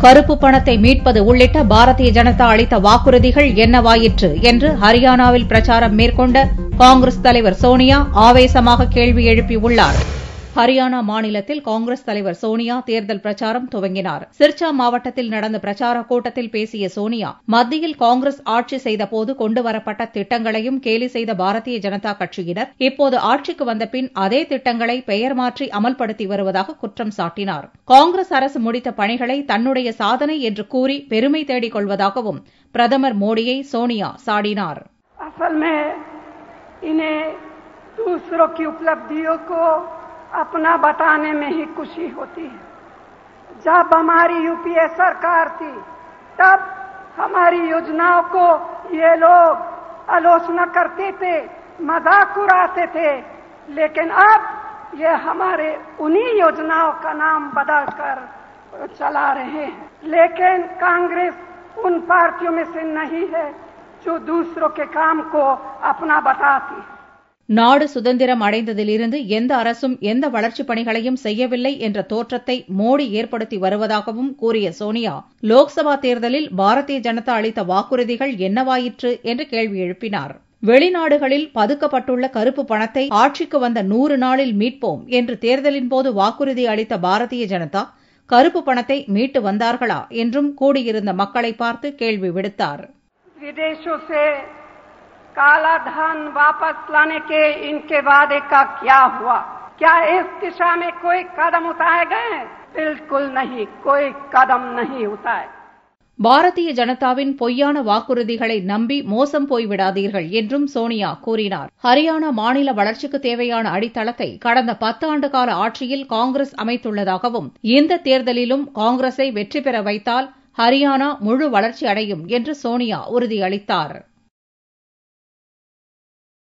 கருப்பு பணத்தை மீட்பது உள்ளிட்ட பாரதிய ஜனதா அளித்த வாக்குறுதிகள் என்னவாயிற்று என்று ஹரியானாவில் பிரச்சாரம் மேற்கொண்ட காங்கிரஸ் தலைவர் சோனியா ஆவேசமாக கேள்வி எழுப்பியுள்ளார். ஹரியானா மாநிலத்தில் காங்கிரஸ் தலைவர் சோனியா தேர்தல் பிரச்சாரம் துவங்கினார். சிர்சா மாவட்டத்தில் நடந்த பிரச்சாரக் கூட்டத்தில் பேசிய சோனியா, மத்தியில் காங்கிரஸ் ஆட்சி செய்தபோது கொண்டுவரப்பட்ட திட்டங்களையும் கேலி செய்த பாரதிய ஜனதா கட்சியினர் இப்போது ஆட்சிக்கு வந்தபின் அதே திட்டங்களை பெயர் மாற்றி அமல்படுத்தி வருவதாக குற்றம் சாட்டினார். காங்கிரஸ் அரசு முடித்த பணிகளை தன்னுடைய சாதனை என்று கூறி பெருமை தேடிக் கொள்வதாகவும் பிரதமர் மோடியை சோனியா சாடினார். अपना बताने में ही खुशी होती है. जब हमारी यूपीए सरकार थी तब हमारी योजनाओं को ये लोग आलोचना करते थे, मजाक उड़ाते थे, लेकिन अब ये हमारे उन्हीं योजनाओं का नाम बदलकर चला रहे हैं. लेकिन कांग्रेस उन पार्टियों में से नहीं है जो दूसरों के काम को अपना बताती है. நாடு சுதந்திரம் அடைந்ததிலிருந்து எந்த அரசும் எந்த வளர்ச்சிப் பணிகளையும் செய்யவில்லை என்ற தோற்றத்தை மோடி ஏற்படுத்தி வருவதாகவும் கூறிய சோனியா, லோக்சபா தேர்தலில் பாரதிய ஜனதா அளித்த வாக்குறுதிகள் என்னவாயிற்று என்று கேள்வி எழுப்பினார். வெளிநாடுகளில் பதுக்கப்பட்டுள்ள கருப்பு பணத்தை ஆட்சிக்கு வந்த 100 நாளில் மீட்போம் என்று தேர்தலின்போது வாக்குறுதி அளித்த பாரதிய ஜனதா கருப்பு பணத்தை மீட்டு வந்தார்களா என்றும் கூடியிருந்த மக்களை பார்த்து கேள்வி விடுத்தார். काला धन वापस लाने के इनके वादे का क्या हुआ? क्या इस दिशा में कोई कदम उठाए गए? बिल्कुल नहीं, कोई कदम नहीं उठाए. பாரதிய ஜனதாவின் பொய்யான வாக்குறுதிகளை நம்பி மோசம் போய்விடாதீர்கள் என்றும் சோனியா கூறினார். ஹரியானா மாநில வளர்ச்சிக்கு தேவையான அடித்தளத்தை கடந்த 10 ஆண்டு கால ஆட்சியில் காங்கிரஸ் அமைத்துள்ளதாகவும் இந்த தேர்தலிலும் காங்கிரஸை வெற்றி பெற வைத்தால் ஹரியானா முழு வளர்ச்சி அடையும் என்று சோனியா உறுதியளித்தார்.